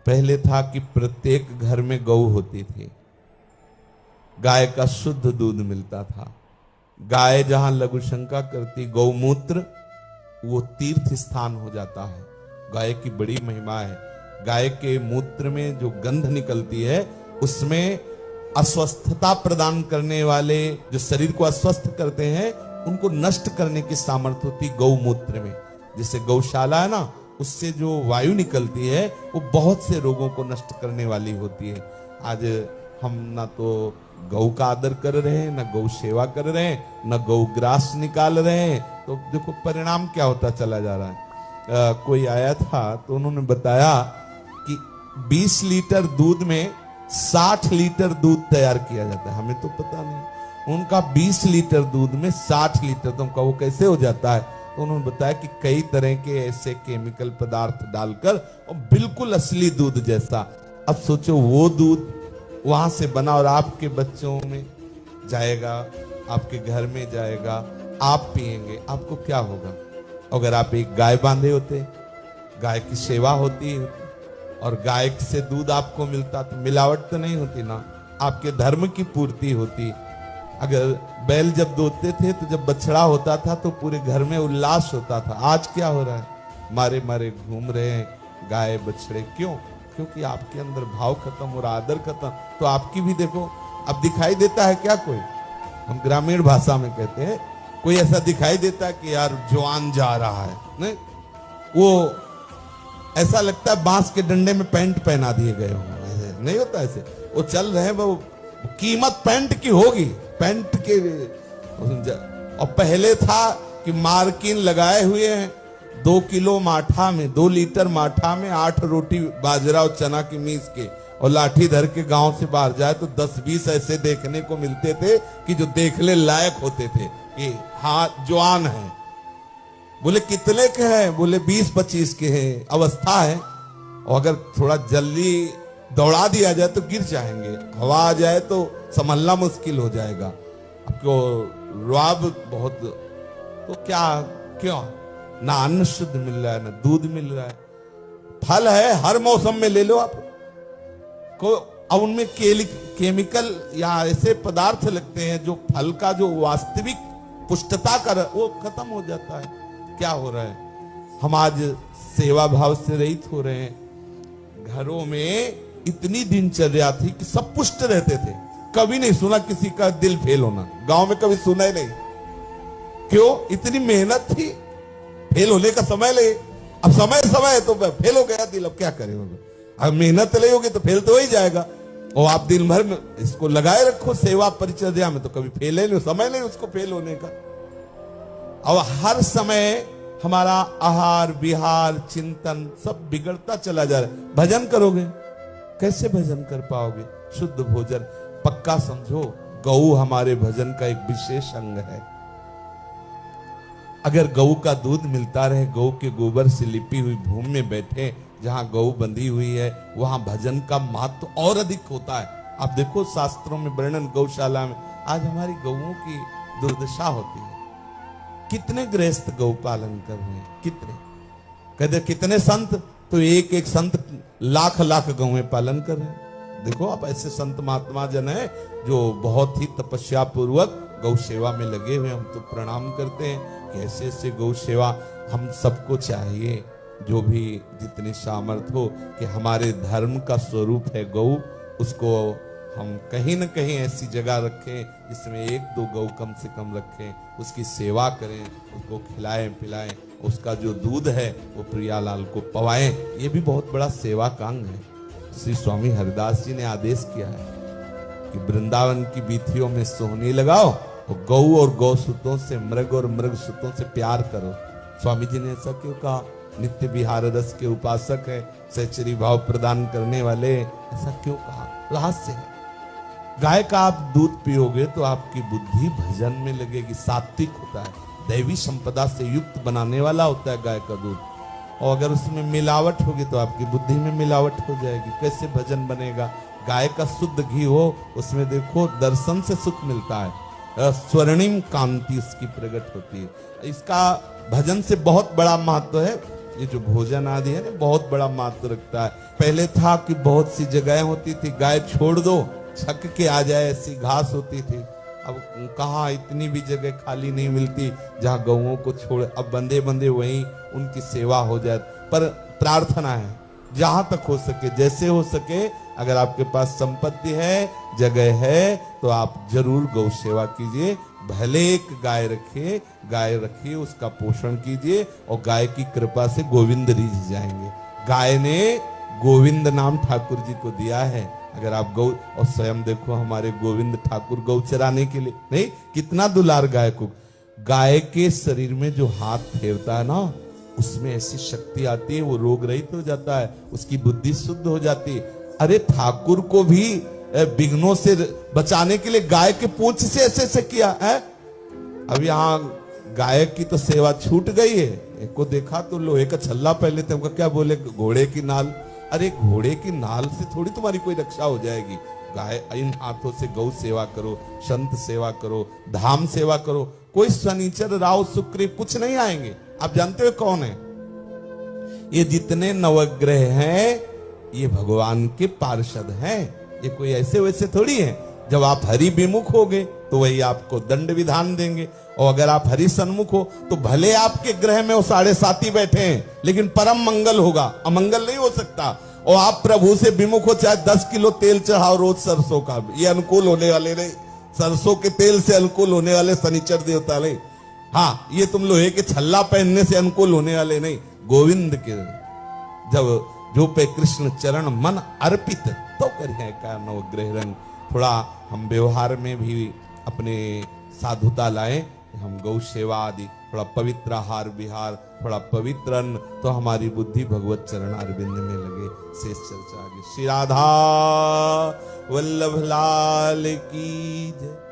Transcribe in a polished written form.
पहले था कि प्रत्येक घर में गौ होती थी, गाय का शुद्ध दूध मिलता था। गाय जहां लघु शंका करती, गौमूत्र वो तीर्थ स्थान हो जाता है। गाय की बड़ी महिमा है। गाय के मूत्र में जो गंध निकलती है उसमें अस्वस्थता प्रदान करने वाले, जो शरीर को अस्वस्थ करते हैं, उनको नष्ट करने की सामर्थ्य होती गौमूत्र में। जैसे गौशाला है ना, उससे जो वायु निकलती है वो बहुत से रोगों को नष्ट करने वाली होती है। आज हम ना तो गौ का आदर कर रहे हैं, ना गौ सेवा कर रहे हैं, ना गौ ग्रास निकाल रहे हैं, तो देखो परिणाम क्या होता चला जा रहा है। कोई आया था तो उन्होंने बताया कि 20 लीटर दूध में 60 लीटर दूध तैयार किया जाता है। हमें तो पता नहीं, उनका 20 लीटर दूध में 60 लीटर, तो उनका वो कैसे हो जाता है? तो उन्होंने बताया कि कई तरह के ऐसे केमिकल पदार्थ डालकर, और बिल्कुल असली दूध जैसा। अब सोचो वो दूध वहां से बना और आपके बच्चों में जाएगा, आपके घर में जाएगा, आप पिएंगे, आपको क्या होगा? अगर आप एक गाय बांधे होते, गाय की सेवा होती और गाय से दूध आपको मिलता, तो मिलावट तो नहीं होती ना, आपके धर्म की पूर्ति होती। अगर बैल जब दोते थे तो जब बछड़ा होता था तो पूरे घर में उल्लास होता था। आज क्या हो रहा है? मारे मारे घूम रहे हैं गाय बछड़े। क्यों? क्योंकि आपके अंदर भाव खत्म और आदर खत्म। तो आपकी भी देखो, अब दिखाई देता है क्या कोई? हम ग्रामीण भाषा में कहते हैं, कोई ऐसा दिखाई देता है कि यार जवान जा रहा है, नहीं, वो ऐसा लगता है बांस के डंडे में पैंट पहना दिए गए हों। नहीं होता ऐसे, वो चल रहे हैं, वो कीमत पैंट की होगी, पैंट के। और पहले था कि मार्किन लगाए हुए हैं, 2 किलो माठा में, 2 लीटर माठा में 8 रोटी बाजरा और चना की मीस के, और लाठी धर के गांव से बाहर जाए तो 10-20 ऐसे देखने को मिलते थे कि जो देखने लायक होते थे कि हाँ जवान है। बोले कितने के हैं? बोले 20-25 के हैं, अवस्था है। और अगर थोड़ा जल्दी दौड़ा दिया जाए तो गिर जाएंगे, हवा आ जाए तो संभलना मुश्किल हो जाएगा। आपको रुआब बहुत, तो क्या, क्यों? ना अन्न शुद्ध मिल रहा है, ना दूध मिल रहा है। फल है, हर मौसम में ले लो आप को, अब उनमें केमिकल या ऐसे पदार्थ लगते हैं जो फल का जो वास्तविक पुष्टता का वो खत्म हो जाता है। क्या हो रहा है? हम आज सेवा भाव से रहित हो रहे हैं। घरों में इतनी दिनचर्या थी कि सब पुष्ट रहते थे, कभी नहीं सुना किसी का दिल फेल होना। गांव में कभी सुना ही नहीं। क्यों? इतनी मेहनत थी, फेल होने का समय ले। अब समय तो फेल हो गया दिल, अब क्या करें? अब मेहनत ले होगी तो फेल तो हो ही जाएगा। और आप दिन भर में इसको लगाए रखो सेवा परिचर्या में, तो कभी फेल नहीं, समय नहीं उसको फेल होने का। और हर समय हमारा आहार विहार चिंतन सब बिगड़ता चला जा रहा है। भजन करोगे? कैसे भजन कर पाओगे? शुद्ध भोजन पक्का समझो, गौ हमारे भजन का एक विशेष अंग है। अगर गौ का दूध मिलता रहे, गौ के गोबर से लिपी हुई भूमि में बैठे, जहां गौ बंधी हुई है, वहां भजन का महत्व और अधिक होता है। आप देखो शास्त्रों में वर्णन गौशाला में, आज हमारी गौओं की दुर्दशा होती है। कितने गृहस्थ गौ पालन कर रहे हैं, कितने, कहते कितने संत, तो एक संत लाख गौएं पालन कर रहे हैं। देखो आप, ऐसे संत महात्मा जन है जो बहुत ही तपस्या पूर्वक गौ सेवा में लगे हुए। हम तो प्रणाम करते हैं कि ऐसे ऐसे गौ सेवा हम सबको चाहिए, जो भी जितनी सामर्थ्य हो, कि हमारे धर्म का स्वरूप है गौ, उसको हम कहीं न कहीं ऐसी जगह रखें जिसमें 1-2 गौ कम से कम रखें, उसकी सेवा करें, उसको खिलाएं पिलाएं, उसका जो दूध है वो प्रियालाल को पवाएं। ये भी बहुत बड़ा सेवा का अंग है। श्री स्वामी हरिदास जी ने आदेश किया है कि वृंदावन की बीथियों में सोहनी लगाओ और गौ और गौसुतों से, मृग और मृग सुतों से प्यार करो। स्वामी जी ने ऐसा क्यों कहा? नित्य विहार रस के उपासक है, सहचरी भाव प्रदान करने वाले, ऐसा क्यों कहा? रहस्य है। गाय का आप दूध पियोगे तो आपकी बुद्धि भजन में लगेगी, सात्विक होता है, दैवी संपदा से युक्त बनाने वाला होता है गाय का दूध। और अगर उसमें मिलावट होगी तो आपकी बुद्धि में मिलावट हो जाएगी, कैसे भजन बनेगा? गाय का शुद्ध घी हो, उसमें देखो दर्शन से सुख मिलता है, स्वर्णिम कांति उसकी प्रकट होती है। इसका भजन से बहुत बड़ा महत्व है। ये जो भोजन आदि है ना बहुत बड़ा महत्व रखता है। पहले था कि बहुत सी जगह होती थी, गाय छोड़ दो छक के आ जाए, ऐसी घास होती थी। अब कहाँ इतनी भी जगह खाली नहीं मिलती जहाँ गौओं को छोड़, अब बंधे बंधे वहीं उनकी सेवा हो जाए। पर प्रार्थना है जहां तक हो सके, जैसे हो सके, अगर आपके पास संपत्ति है, जगह है, तो आप जरूर गौ सेवा कीजिए। भले एक गाय रखिए, उसका पोषण कीजिए और गाय की कृपा से गोविंद रिझ जाएंगे। गाय ने गोविंद नाम ठाकुर जी को दिया है। अगर आप गौ, और स्वयं देखो हमारे गोविंद ठाकुर गौ चराने के लिए नहीं, कितना दुलार गाय को। गाय के शरीर में जो हाथ फेरता है ना, उसमें ऐसी शक्ति आती है, वो रोग रहित हो जाता है, उसकी बुद्धि शुद्ध हो जाती है। अरे ठाकुर को भी विघ्नों से बचाने के लिए गाय के पूंछ से ऐसे किया है। अब यहाँ गाय की तो सेवा छूट गई है। एक को देखा तो लोहे का छल्ला पहले थे, हमको क्या बोले, घोड़े की नाल। अरे घोड़े की नाल से थोड़ी तुम्हारी कोई रक्षा हो जाएगी। गाय, इन हाथों से गौ सेवा करो, संत सेवा करो, धाम सेवा करो। कोई शनिचर राव शुक्र कुछ नहीं आएंगे। आप जानते हो कौन है ये? जितने नवग्रह हैं ये भगवान के पार्षद हैं। ये कोई ऐसे वैसे थोड़ी है। जब आप हरि विमुख होगे तो वही आपको दंड विधान देंगे, और अगर आप हरि सन्मुख हो तो भले आपके ग्रह में वो 7.5 बैठे हैं, लेकिन परम मंगल होगा, अमंगल नहीं हो सकता। और आप प्रभु से विमुख हो, चाहे 10 किलो तेल चढ़ाओ रोज सरसों का, ये अनुकूल होने वाले नहीं। सरसों के तेल से अनुकूल होने वाले शनिचर देवता नहीं। हाँ, ये तुम लोहे के छल्ला पहनने से अनुकूल होने वाले नहीं। गोविंद के जब जो पे कृष्ण चरण मन अर्पित, तो करिए का नवग्रह रंग। थोड़ा हम व्यवहार में भी अपने साधुता लाएं। हम गौ सेवा आदि, थोड़ा पवित्र आहार विहार, थोड़ा पवित्र अन्न, तो हमारी बुद्धि भगवत चरण अरविंद में लगे। शेष चर्चा आगे। श्री राधा वल्लभ लाल की जय।